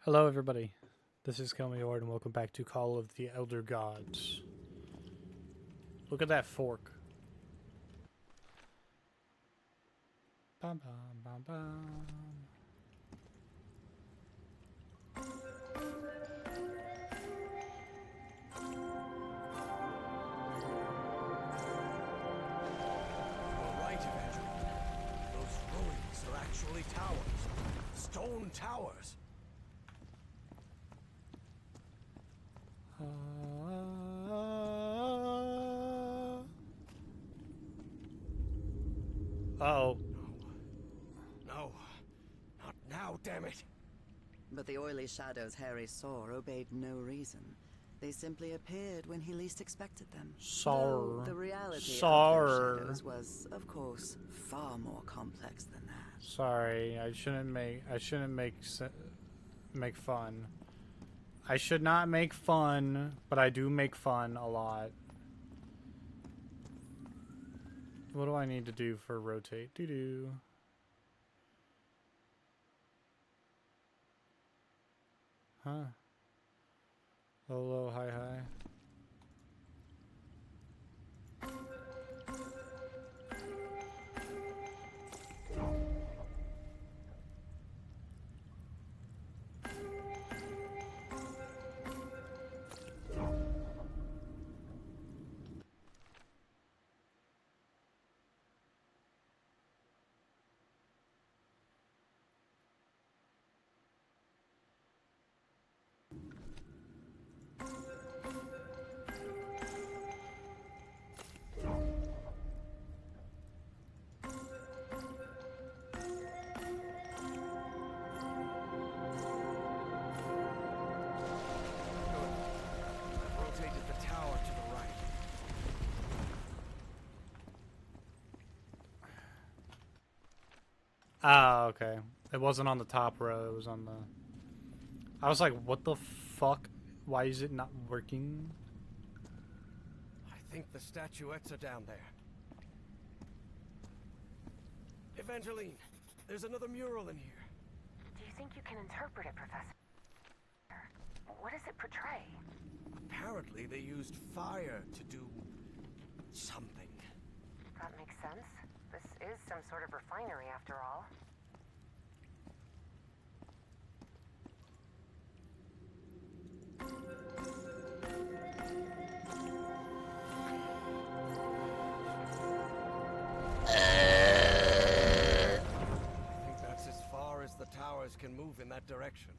Hello, everybody. This is Kelmiord, and welcome back to Call of the Elder Gods. Look at that fork. Bum, bum, bum, bum. You're right, Evangeline. Those ruins are actually towers. Stone towers. Uh-oh. No. Not now, damn it. But the oily shadows Harry saw obeyed no reason. They simply appeared when he least expected them. Though the reality of those shadows was, of course, far more complex than that. Sorry, I shouldn't make fun. I should not make fun, but I do make fun a lot. What do I need to do for rotate? Doo-doo. Huh? Low, low, high, high. I've rotated the tower to the right. Ah, okay. It wasn't on the top row, it was on the... I was like, what the fuck? Why is it not working? I think the statuettes are down there. Evangeline, there's another mural in here. Do you think you can interpret it, Professor? What does it portray? Apparently they used fire to do something. That makes sense. This is some sort of refinery after all. I think that's as far as the towers can move in that direction.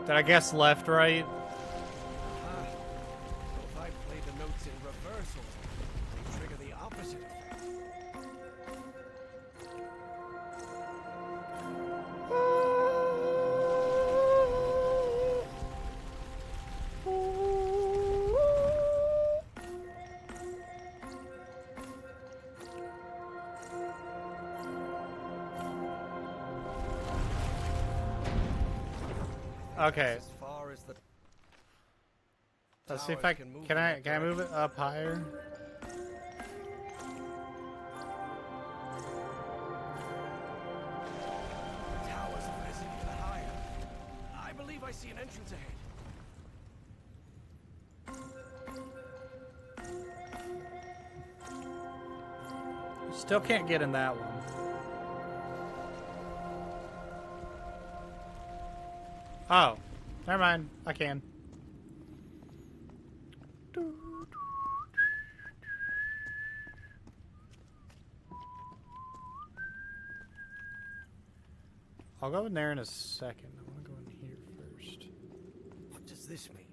Did I guess left, right? Ah, so if I play the notes in reversal, they trigger the opposite effect. Okay. As far as the Let's see if towers I move can in I that move it direction. up higher? The towers have risen even higher. I believe I see an entrance ahead. Still can't get in that one. Oh, never mind. I can. I'll go in there in a second. I want to go in here first. What does this mean?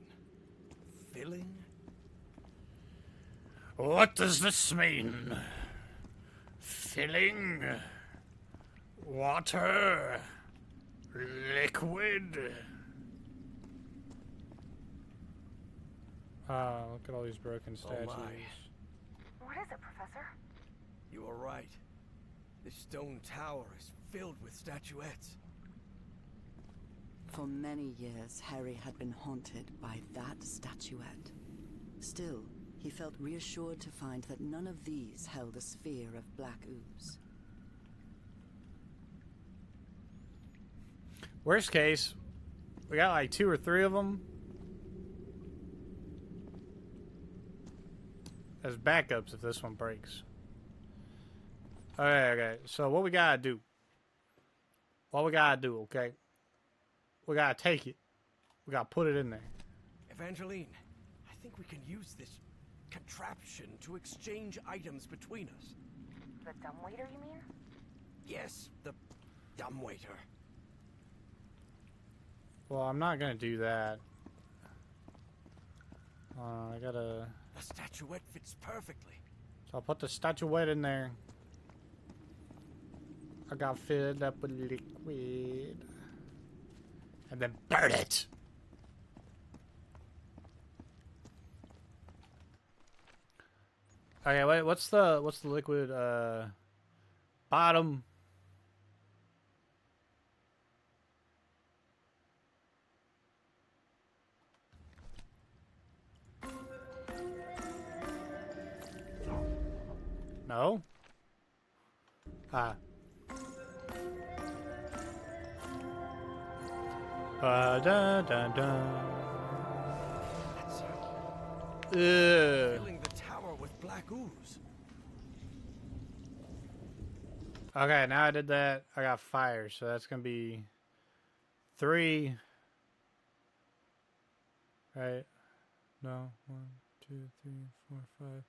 Filling? What does this mean? Filling? Water? Liquid? Ah, look at all these broken statues. What is it, Professor? You are right. This stone tower is filled with statuettes. For many years, Harry had been haunted by that statuette. Still, He felt reassured to find that none of these held a sphere of black ooze. Worst case, we got like 2 or 3 of them as backups if this one breaks. Okay, so what we gotta do? Okay? We gotta take it. We gotta put it in there. Evangeline, I think we can use this contraption to exchange items between us. The dumbwaiter, you mean? Yes, the dumbwaiter. Well, I'm not gonna do that. I gotta... The statuette fits perfectly. So I'll put the statuette in there. I got filled up with liquid. And then burn it! Okay, wait, what's the liquid, bottom? No? Ah. Ba-da-da-da. That's Ugh. filling the tower with black ooze. Okay, now I did that. I got fire, so that's gonna be 3. Right? No. 1, 2, 3, 4, 5.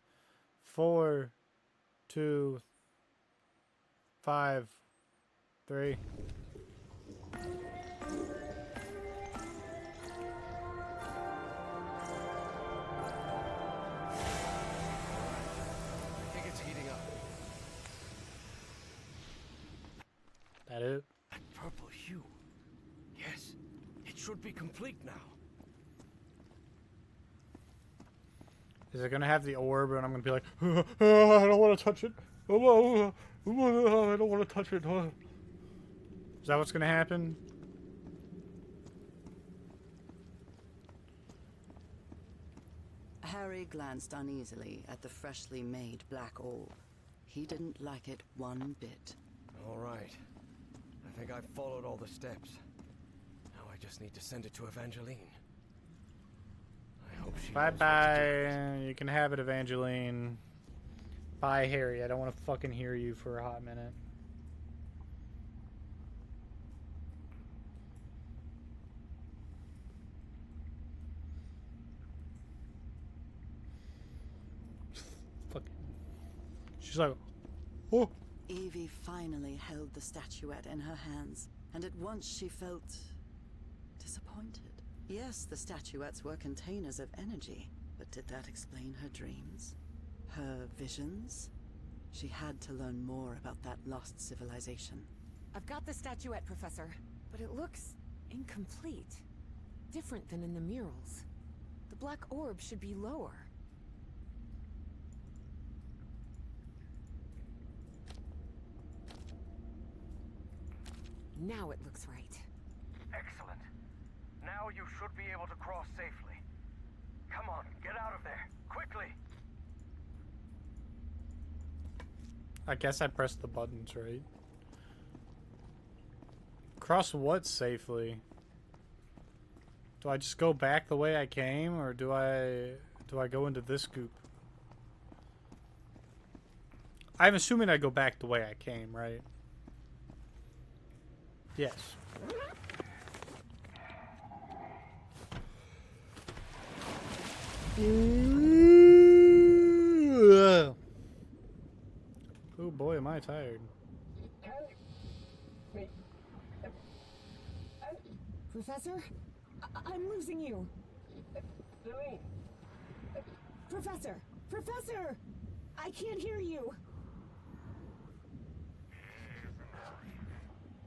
4, 2, 5, 3. I think it's heating up. That it? That purple hue. Yes, it should be complete now. Is it gonna have the orb, and I'm gonna be like, I don't want to touch it. I don't want to touch it. Is that what's gonna happen? Harry glanced uneasily at the freshly made black orb. He didn't like it one bit. All right. I think I've followed all the steps. Now I just need to send it to Evangeline. I hope she knows what to do with it. Bye-bye. You can have it, Evangeline. Bye, Harry. I don't want to fucking hear you for a hot minute. Fucking. She's like, oh. Evie finally held the statuette in her hands, and at once she felt disappointed. Yes, the statuettes were containers of energy, but did that explain her dreams? Her visions? She had to learn more about that lost civilization. I've got the statuette, Professor, but it looks incomplete. Different than in the murals. The black orb should be lower. Now it looks right. Excellent. Now you should be able to cross safely. Come on, get out of there, quickly! I guess I pressed the buttons, right? Cross what safely? Do I just go back the way I came, or do I go into this goop? I'm assuming I go back the way I came, right? Yes. Oh boy, am I tired. Professor? I'm losing you. Professor! Professor! I can't hear you.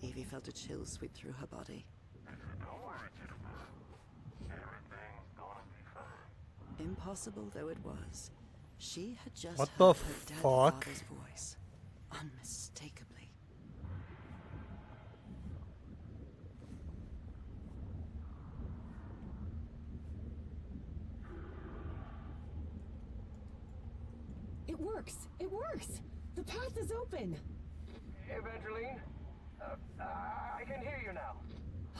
Evie felt a chill sweep through her body. Impossible though it was, she had just What heard the her dead fuck? father's voice, unmistakably. works! It works! The path is open! Evangeline? I can hear you now.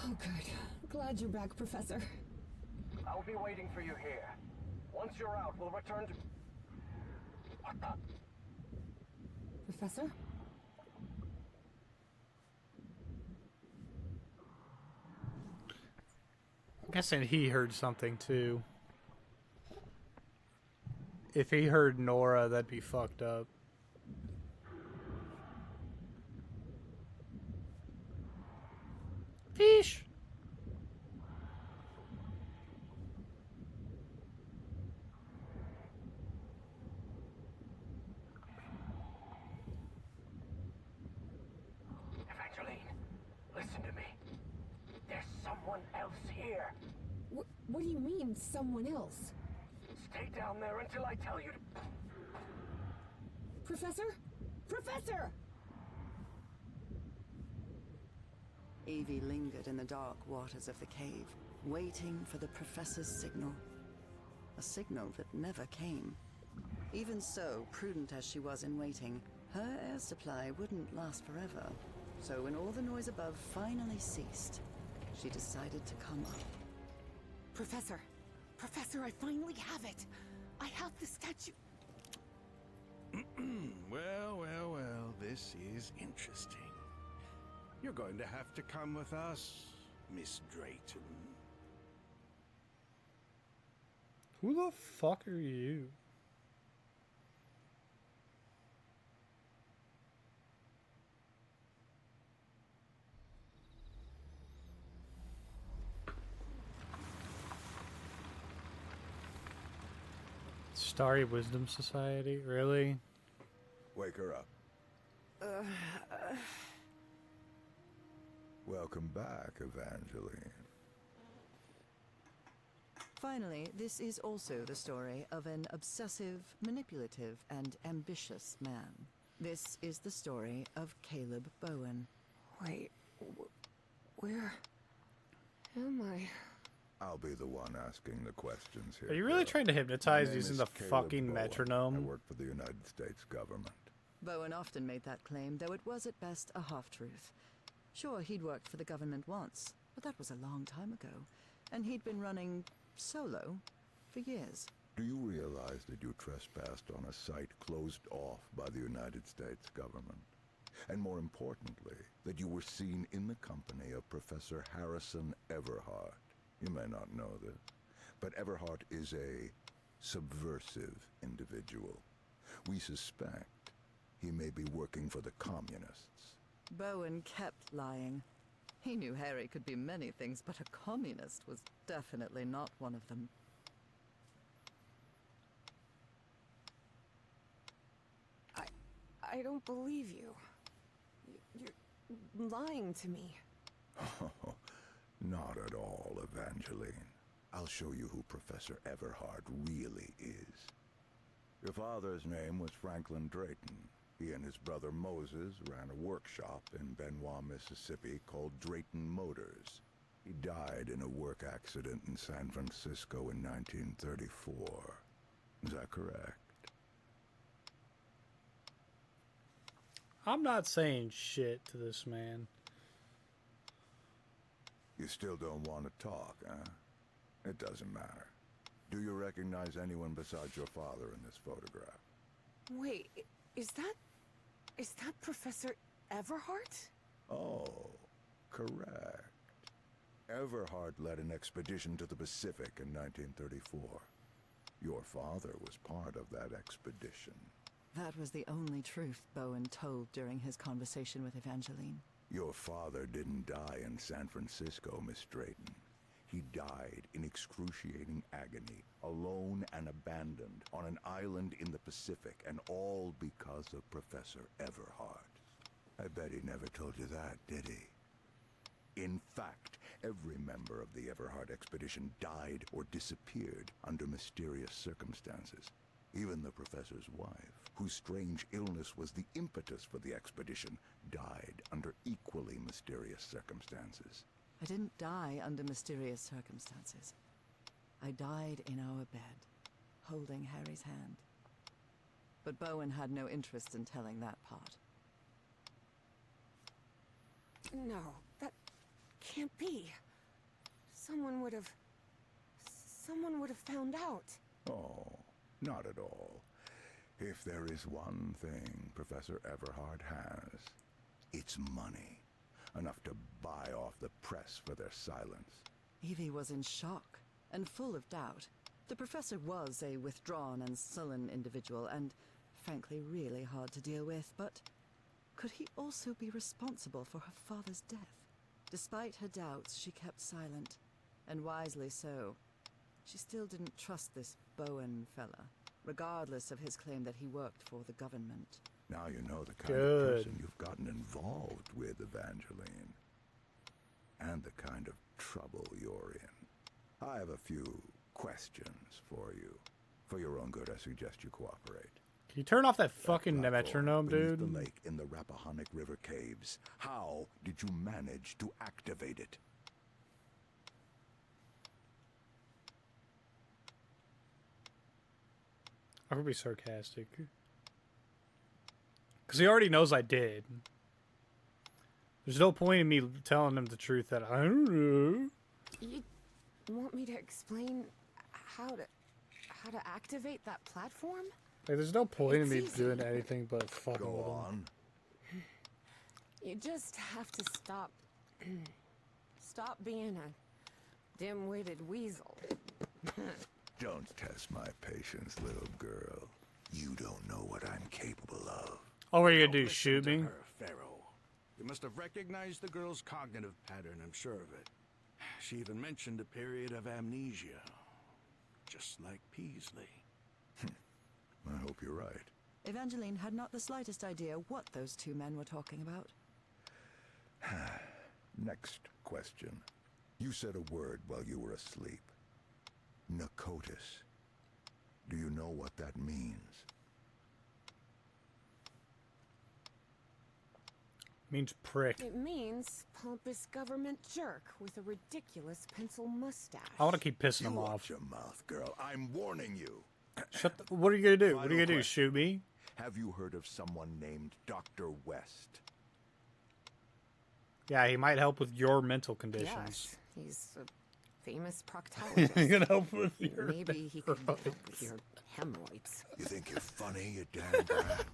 Oh, good. Glad you're back, Professor. I'll be waiting for you here. Once you're out, we'll return to... What the... Professor? I'm guessing he heard something too. If he heard Nora, that'd be fucked up. Fish! Evangeline, listen to me. There's someone else here. What do you mean, someone else? Stay down there until I tell you to... Professor? Professor! Evie lingered in the dark waters of the cave, waiting for the professor's signal. A signal that never came. Even so, prudent as she was in waiting, her air supply wouldn't last forever. So when all the noise above finally ceased, she decided to come up. Professor! Professor, I finally have it! I have the statue... Well, this is interesting. You're going to have to come with us, Miss Drayton. Who the fuck are you? Starry Wisdom Society? Really? Wake her up. Welcome back, Evangeline. Finally, this is also the story of an obsessive, manipulative, and ambitious man. This is the story of Caleb Bowen. Wait, where am I? I'll be the one asking the questions here. Are you really girl. trying to My hypnotize name using is the Caleb fucking Bowen. I metronome? work for the United States government. Bowen often made that claim, though it was at best a half-truth. Sure, he'd worked for the government once, but that was a long time ago. And he'd been running solo for years. Do you realize that you trespassed on a site closed off by the United States government? And more importantly, that you were seen in the company of Professor Harrison Everhart. You may not know this, but Everhart is a subversive individual. We suspect he may be working for the communists. Bowen kept lying. He knew Harry could be many things, but a communist was definitely not one of them. I don't believe you. You're lying to me. Not at all, Evangeline. I'll show you who Professor Everhart really is. Your father's name was Franklin Drayton. He and his brother Moses ran a workshop in Benoit, Mississippi called Drayton Motors. He died in a work accident in San Francisco in 1934. Is that correct? I'm not saying shit to this man. You still don't want to talk, huh? It doesn't matter. Do you recognize anyone besides your father in this photograph? Wait, is that Professor Everhart? Oh, correct. Everhart led an expedition to the Pacific in 1934. Your father was part of that expedition. That was the only truth Bowen told during his conversation with Evangeline. Your father didn't die in San Francisco, Miss Drayton. He died in excruciating agony, alone and abandoned, on an island in the Pacific, and all because of Professor Everhart. I bet he never told you that, did he? In fact, every member of the Everhart expedition died or disappeared under mysterious circumstances. Even the professor's wife, whose strange illness was the impetus for the expedition, died under equally mysterious circumstances. I didn't die under mysterious circumstances. I died in our bed, holding Harry's hand. But Bowen had no interest in telling that part. No, that can't be. Someone would have found out. Oh, not at all. If there is one thing Professor Everhard has, it's money. Enough to buy off the press for their silence. Evie was in shock and full of doubt. The professor was a withdrawn and sullen individual and, frankly, really hard to deal with, but could he also be responsible for her father's death? Despite her doubts, she kept silent, and wisely so. She still didn't trust this Bowen fella, regardless of his claim that he worked for the government. Now you know the kind of person you've gotten involved with, Evangeline. And the kind of trouble you're in. I have a few questions for you. For your own good, I suggest you cooperate. Can you turn off that fucking metronome, beneath dude? the lake in the Rappahannock River caves. How did you manage to activate it? I could be sarcastic. Because he already knows I did. There's no point in me telling him the truth that I don't know. You want me to explain how to activate that platform? Like, there's no point in It's me easy. doing anything but fucking with Go him. on. You just have to stop being a dim-witted weasel. Don't test my patience, little girl. You don't know what I'm capable of. All we're gonna do Don't is shoot listen me. to her, Pharaoh. You must have recognized the girl's cognitive pattern, I'm sure of it. She even mentioned a period of amnesia. Just like Peasley. I hope you're right. Evangeline had not the slightest idea what those two men were talking about. Next question. You said a word while you were asleep. Narcotis. Do you know what that means? Means prick. It means pompous government jerk with a ridiculous pencil mustache. I want to keep pissing him You off. watch your mouth, girl. I'm warning you. Shut the, what are you gonna do? What are you Final gonna do? question. Shoot me? Have you heard of someone named Dr. West? Yeah, he might help with your mental conditions. Yes, he's a famous He proctologist. can help with your. Maybe he could help with your hemorrhoids. You think you're funny, you damn brat?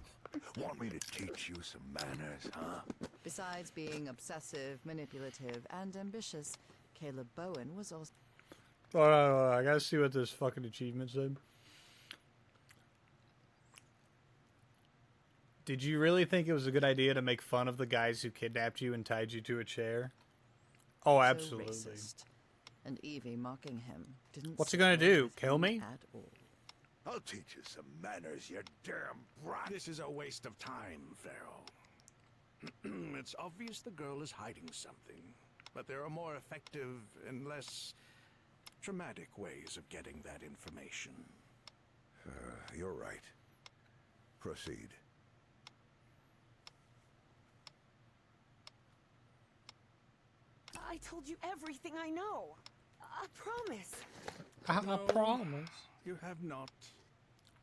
Want me to teach you some manners, huh? Besides being obsessive, manipulative, and ambitious, Caleb Bowen was also... Hold on. I gotta see what this fucking achievement said. Did you really think it was a good idea to make fun of the guys who kidnapped you and tied you to a chair? Oh, absolutely. racist. And Evie mocking him didn't... What's he gonna sit do, with kill him me? At all. I'll teach you some manners, you damn brat. This is a waste of time, Pharaoh. It's obvious the girl is hiding something, but there are more effective and less traumatic ways of getting that information. You're right. Proceed. I told you everything I know. I promise. I promise. You have not.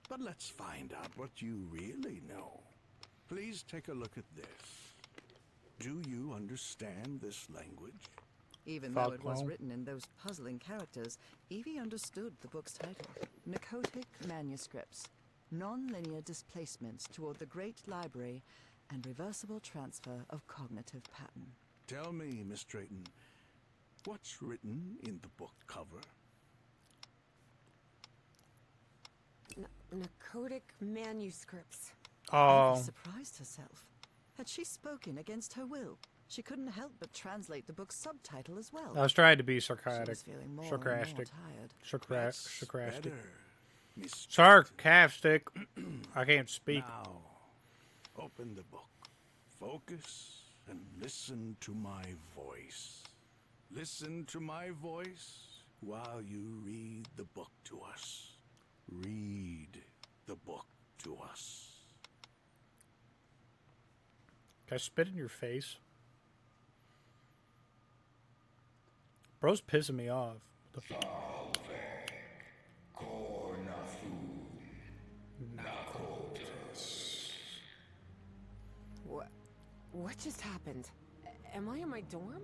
But let's find out what you really know. Please take a look at this. Do you understand this language? Even though it was Falcon. written in those puzzling characters, Evie understood the book's title. Narcotic Manuscripts. Non-linear displacements toward the Great Library and reversible transfer of cognitive pattern. Tell me, Miss Drayton, what's written in the book cover? Narcotic manuscripts. Oh, Evie surprised herself. Had she spoken against her will? She couldn't help but translate the book's subtitle as well. I was trying to be She sarcastic. was feeling more and more Sarcastic. tired. That's Sarcastic. better, Miss Sarcastic. I can't speak. Now, open the book. Focus and listen to my voice. Listen to my voice while you read the book to us. Read the book to us. Can I spit in your face? Bro's pissing me off. What the fuck? What just happened? Am I in my dorm?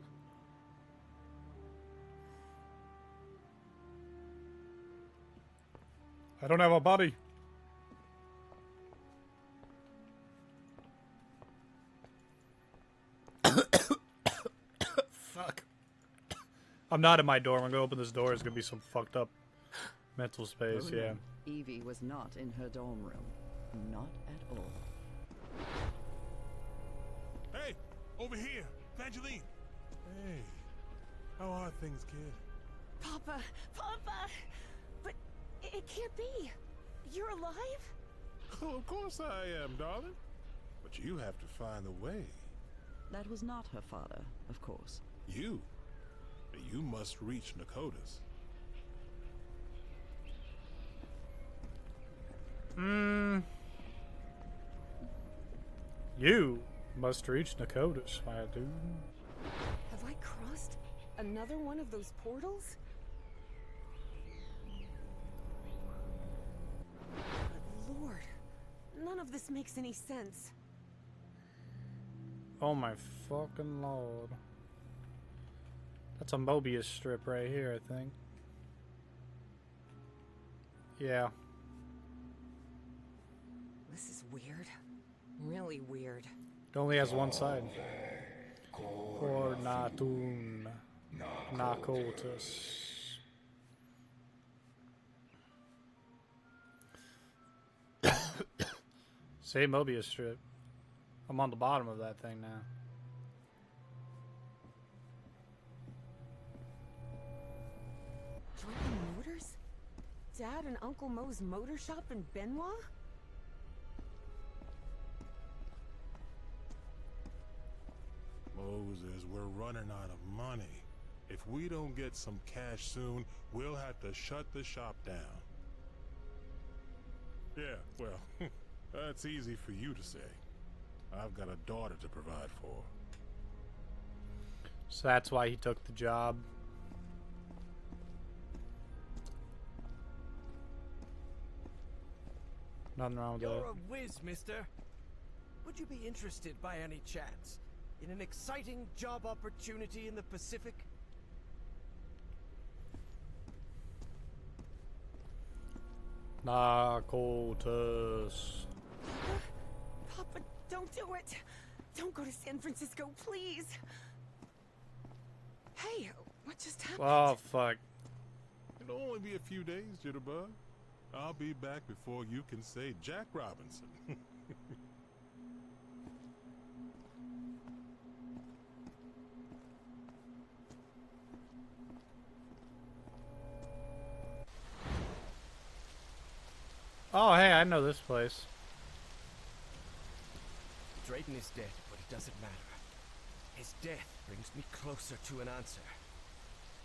I don't have a body. Fuck. I'm not in my dorm. I'm gonna open this door. It's gonna be some fucked up mental space. Oh, no. Yeah. Evie was not in her dorm room. Not at all. Hey, over here, Evangeline. Hey, how are things, kid? Papa! Papa! But it can't be! You're alive? Oh, of course I am, darling. But you have to find a way. That was not her father, of course. You must reach Nakotas. You must reach Nakotas, my dude. Have I crossed another one of those portals? Good Lord, none of this makes any sense. Oh my fucking lord. That's a Mobius strip right here, I think. Yeah. This is weird. Really weird. It only has one side. Cornatun Nakotas. Say Mobius strip. I'm on the bottom of that thing now. Driving motors? Dad and Uncle Mo's motor shop in Benoit? Moses, we're running out of money. If we don't get some cash soon, we'll have to shut the shop down. Yeah, well, that's easy for you to say. I've got a daughter to provide for. So that's why he took the job. Nothing wrong with You're that. a whiz, mister. Would you be interested by any chance in an exciting job opportunity in the Pacific? Nakotas. Papa, don't do it! Don't go to San Francisco, please! Hey, what just happened? Oh, fuck. It'll only be a few days, Jitterbug. I'll be back before you can say Jack Robinson. Oh, hey, I know this place. Drayton is dead, but it doesn't matter. His death brings me closer to an answer.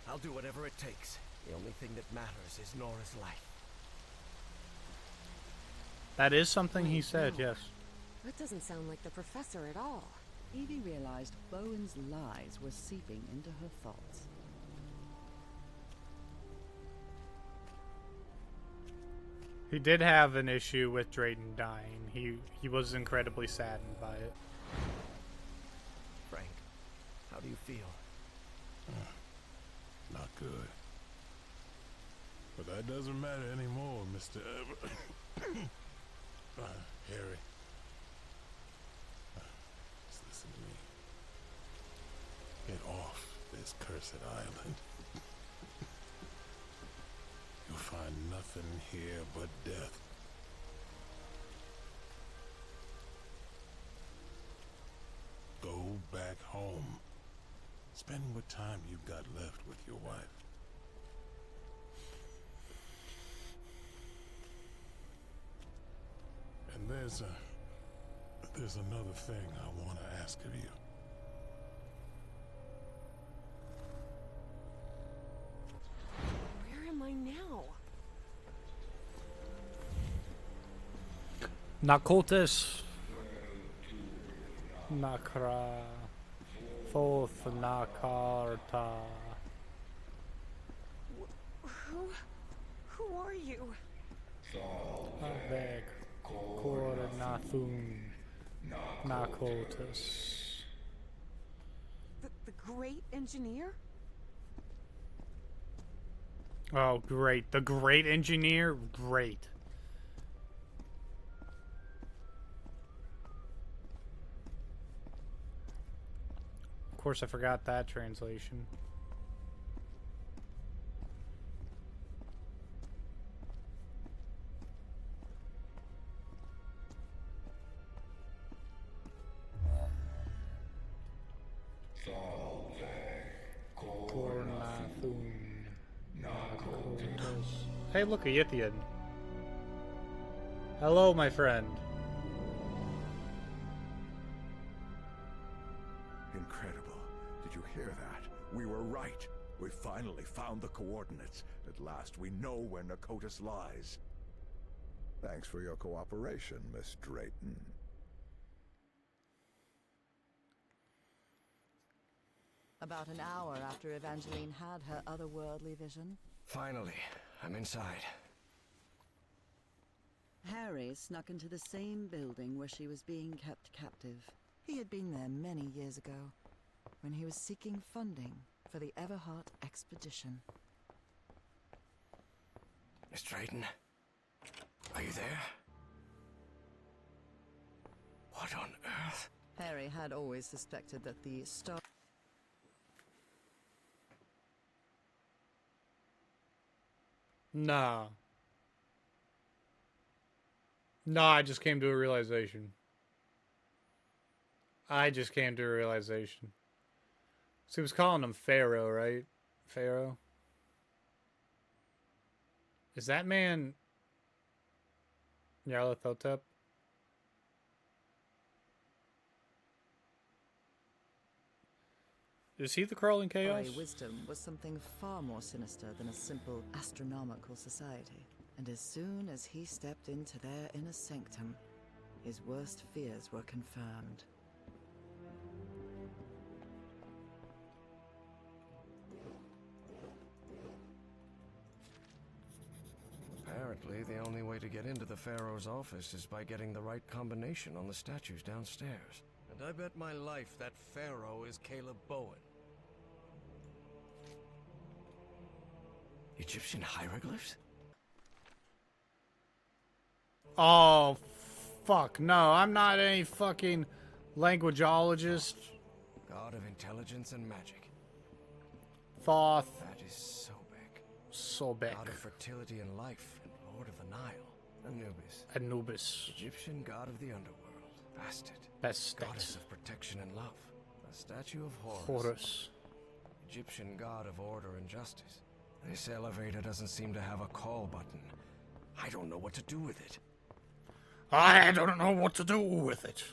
I'll do whatever it takes. The only thing that matters is Nora's life. That is something he said, yes. That doesn't sound like the professor at all. Evie realized Bowen's lies were seeping into her thoughts. He did have an issue with Drayton dying. He was incredibly saddened by it. Frank, how do you feel? Not good. But that doesn't matter anymore, Mr. Harry. Just listen to me. Get off this cursed island. You'll find nothing here but death. Go back home. Spend what time you've got left with your wife. And there's another thing I want to ask of you. Where am I now? Nakotas. Nakra. Fourth Nakarta. Who are you? Avek. Kornathun. Nakotas. great engineer? Oh, great. The great engineer? Great. Of course, I forgot that translation. Hey, look, a Yithian. Hello, my friend. Incredible. Did you hear that? We were right. We finally found the coordinates. At last we know where Nakotis lies. Thanks for your cooperation, Miss Drayton. About an hour after Evangeline had her otherworldly vision, Finally, I'm inside. Harry snuck into the same building where she was being kept captive. He had been there many years ago, when he was seeking funding for the Everheart expedition. Miss Drayton, are you there? What on earth? Harry had always suspected that the star... Nah. Nah, I just came to a realization. So he was calling him Pharaoh, right? Pharaoh? Is that man Nyarlathotep? Is he the crawling chaos? wisdom was something far more sinister than a simple astronomical society. And as soon as he stepped into their inner sanctum, his worst fears were confirmed. Apparently, the only way to get into the Pharaoh's office is by getting the right combination on the statues downstairs. And I bet my life that Pharaoh is Caleb Bowen. Egyptian hieroglyphs? Oh, fuck. No, I'm not any fucking languageologist. God of intelligence and magic. Thoth. That is Sobek. Sobek. God of fertility and life, and Lord of the Nile. Anubis. Anubis. Egyptian god of the underworld. Bastet. Goddess of protection and love. A statue of Horus. Egyptian god of order and justice. This elevator doesn't seem to have a call button. I don't know what to do with it. I don't know what to do with it.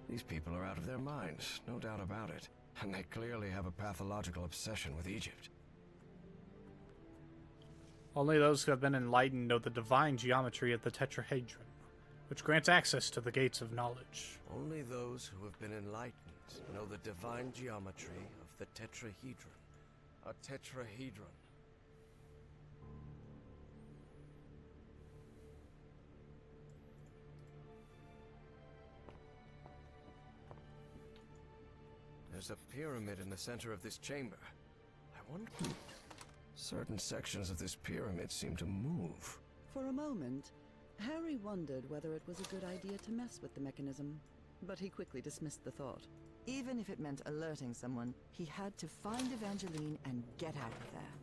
These people are out of their minds, no doubt about it. And they clearly have a pathological obsession with Egypt. Only those who have been enlightened know the divine geometry of the tetrahedron, which grants access to the gates of knowledge. Only those who have been enlightened know the divine geometry of the tetrahedron. A tetrahedron. There's a pyramid in the center of this chamber. I wonder... Certain sections of this pyramid seem to move. For a moment, Harry wondered whether it was a good idea to mess with the mechanism, but he quickly dismissed the thought. Even if it meant alerting someone, he had to find Evangeline and get out of there.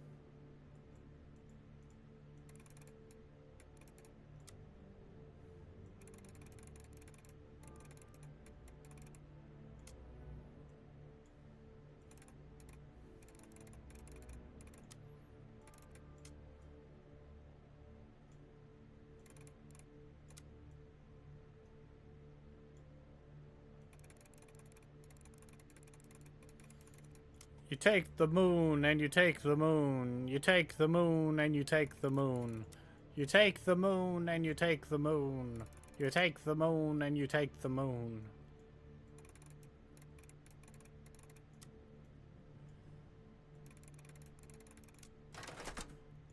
You take the moon and you take the moon. You take the moon and you take the moon. You take the moon and you take the moon. You take the moon and you take the moon.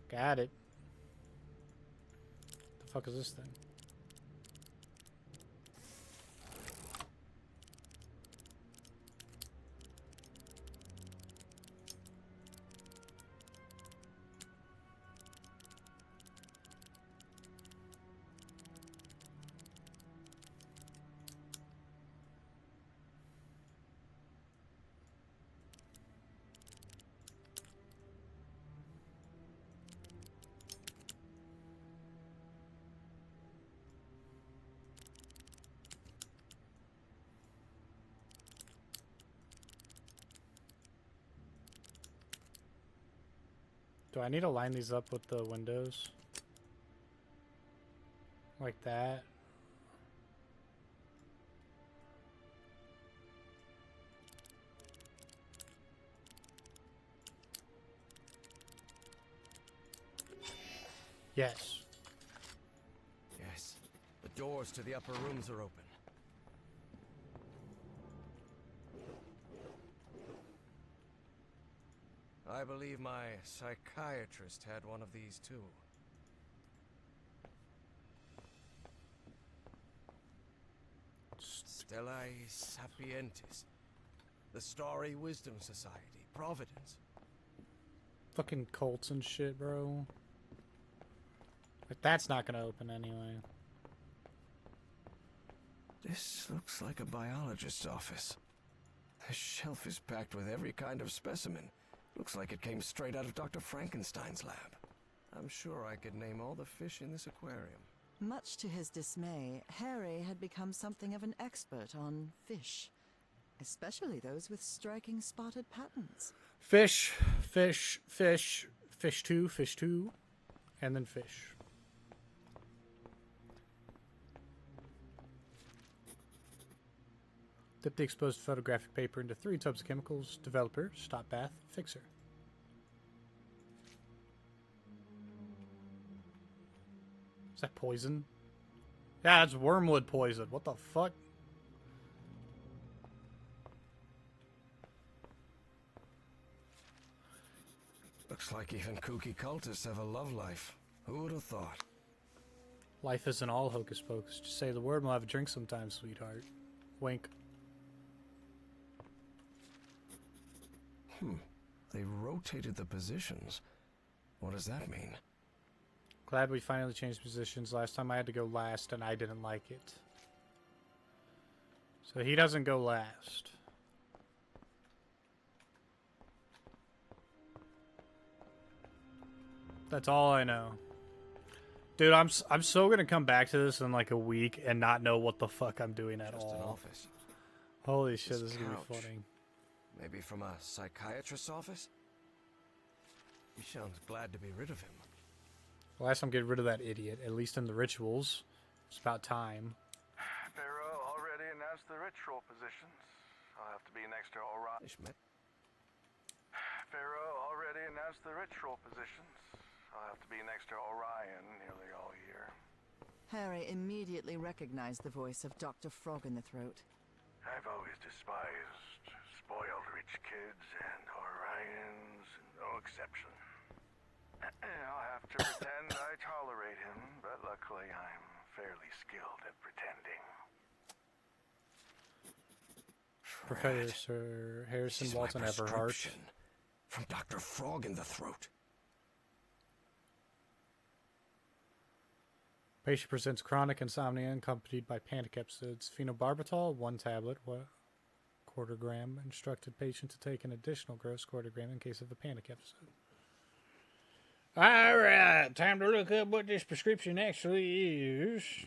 Got it. The fuck is this thing? Do I need to line these up with the windows? Like that? Yes. Yes. The doors to the upper rooms are open. I believe my psychiatrist had one of these too. Stellae Sapientis. The Starry Wisdom Society. Providence. Fucking cults and shit, bro. Like, that's not gonna open anyway. This looks like a biologist's office. The shelf is packed with every kind of specimen. Looks like it came straight out of Dr. Frankenstein's lab. I'm sure I could name all the fish in this aquarium. Much to his dismay, Harry had become something of an expert on fish, especially those with striking spotted patterns. Fish, fish, fish, fish two, and then fish. Dip the exposed photographic paper into 3 tubs of chemicals. Developer, stop bath, fixer. Is that poison? Yeah, it's wormwood poison. What the fuck? Looks like even kooky cultists have a love life. Who would have thought? Life isn't all hocus pocus. Just say the word and we'll have a drink sometime, sweetheart. Wink. They rotated the positions. What does that mean? Glad we finally changed positions. Last time I had to go last and I didn't like it. So he doesn't go last. That's all I know. Dude, I'm so gonna come back to this in like a week and not know what the fuck I'm doing at Just all. an office. Holy shit, this is gonna couch. be funny. Maybe from a psychiatrist's office? He sounds glad to be rid of him. Last time, get rid of that idiot. At least in the rituals. It's about time. Pharaoh already announced the ritual positions. I'll have to be next to Orion. Pharaoh already announced the ritual positions. I'll have to be next to Orion nearly all year. Harry immediately recognized the voice of Dr. Frog in the Throat. I've always despised spoiled rich kids, and Orion's no exception. I'll have to pretend I tolerate him, but luckily I'm fairly skilled at pretending. Professor Harrison Walton Everhart. From Dr. Frog in the Throat. Patient presents chronic insomnia accompanied by panic episodes. Phenobarbital, 1 tablet, 1/4 gram. Instructed patient to take an additional gross 1/4 gram in case of a panic episode. Alright, time to look up what this prescription actually is.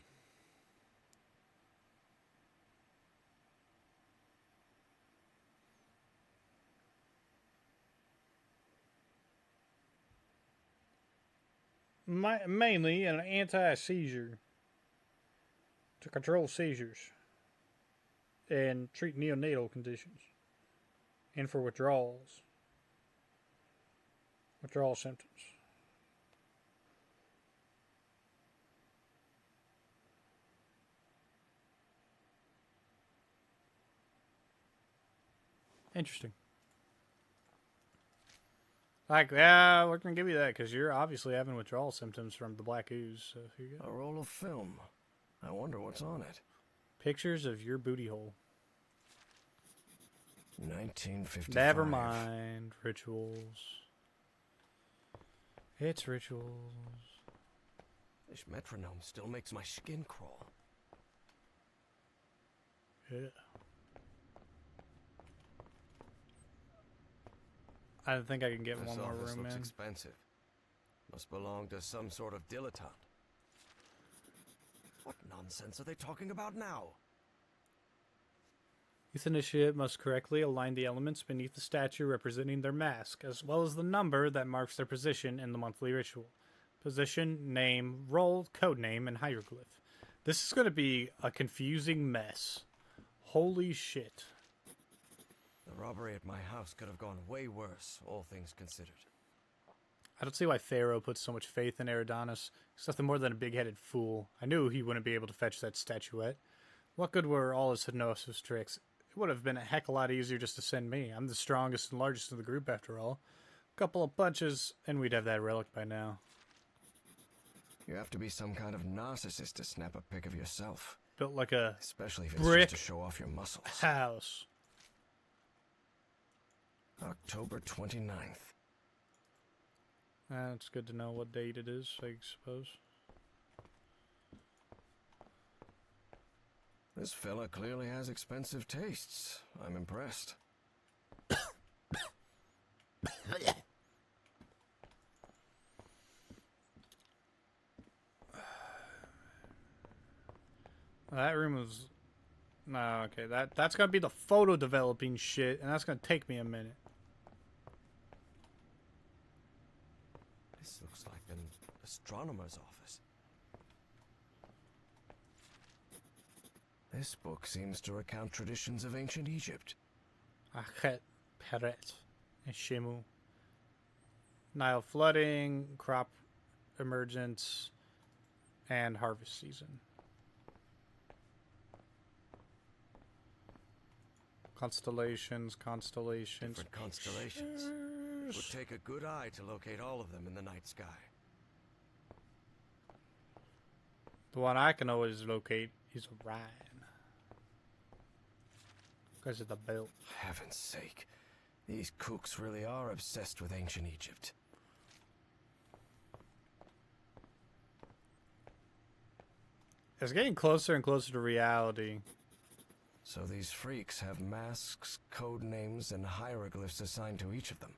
Mainly an anti-seizure to control seizures and treat neonatal conditions, and for withdrawal symptoms. Interesting. Like, yeah, we're going to give you that because you're obviously having withdrawal symptoms from the black ooze. So here you go. A roll of film. I wonder what's on it. Pictures of your booty hole. 1955. Never mind. Rituals. It's rituals. This metronome still makes my skin crawl. Yeah. I don't think I can get This one more office room looks in. expensive. Must belong to some sort of dilettante. What nonsense are they talking about now? Each initiate must correctly align the elements beneath the statue representing their mask, as well as the number that marks their position in the monthly ritual. Position, name, role, code name, and hieroglyph. This is going to be a confusing mess. Holy shit. The robbery at my house could have gone way worse, all things considered. I don't see why Pharaoh put so much faith in Eridanus. He's nothing more than a big-headed fool. I knew he wouldn't be able to fetch that statuette. What good were all his hypnosis tricks? It would have been a heck of a lot easier just to send me. I'm the strongest and largest in the group, after all. A couple of punches, and we'd have that relic by now. You have to be some kind of narcissist to snap a pic of yourself. Built like a especially if it's brick just to show off your muscles. House. October 29th. It's good to know what date it is, I suppose. This fella clearly has expensive tastes. I'm impressed. That room was... No, okay. That's gonna be the photo developing shit, and that's gonna take me a minute. This looks like an astronomer's office. This book seems to recount traditions of ancient Egypt. Achet, Peret, and Shimu. Nile flooding, crop emergence, and harvest season. Constellations. Different constellations. It would take a good eye to locate all of them in the night sky. The one I can always locate is Orion. Because of the belt. Heaven's sake. These kooks really are obsessed with ancient Egypt. It's getting closer and closer to reality. So these freaks have masks, code names, and hieroglyphs assigned to each of them.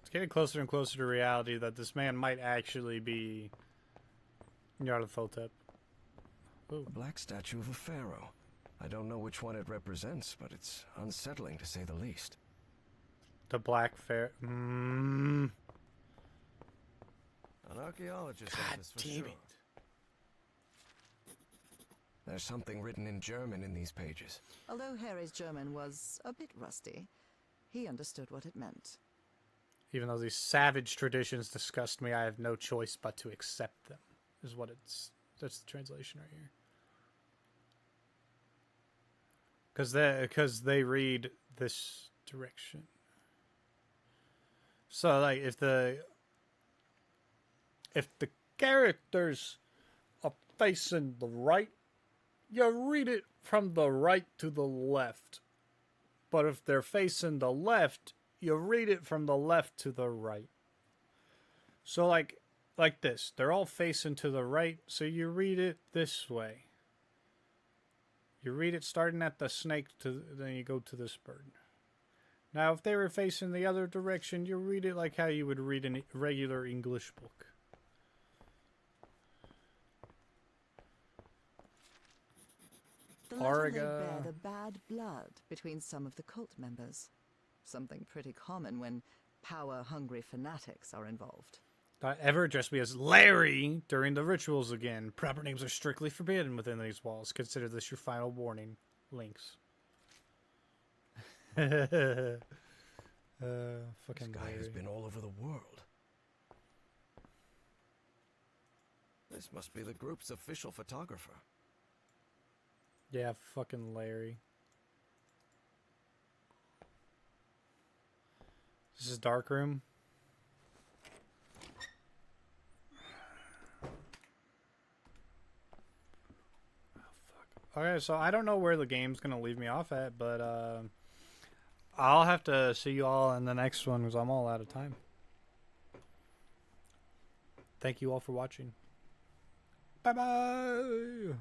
It's getting closer and closer to reality that this man might actually be Nyarlathotep. A black statue of a pharaoh. I don't know which one it represents, but it's unsettling to say the least. The black pharaoh. An archaeologist office for sure. There's something written in German in these pages. Although Harry's German was a bit rusty, he understood what it meant. Even though these savage traditions disgust me, I have no choice but to accept them. Is what it's... That's the translation right here. Because they read this direction. So, like, if the characters are facing the right, you read it from the right to the left. But if they're facing the left, you read it from the left to the right. So like this. They're all facing to the right, so you read it this way. You read it starting at the snake, then you go to this bird. Now, if they were facing the other direction, you read it like how you would read a regular English book. The letter may bear the bad blood between some of the cult members. Something pretty common when power-hungry fanatics are involved. Don't ever address me as Larry during the rituals again. Proper names are strictly forbidden within these walls. Consider this your final warning. Links. Fucking This guy Larry. has been all over the world. This must be the group's official photographer. Yeah, fucking Larry. This is dark room. Okay, so I don't know where the game's gonna leave me off at, but I'll have to see you all in the next one because I'm all out of time. Thank you all for watching. Bye bye.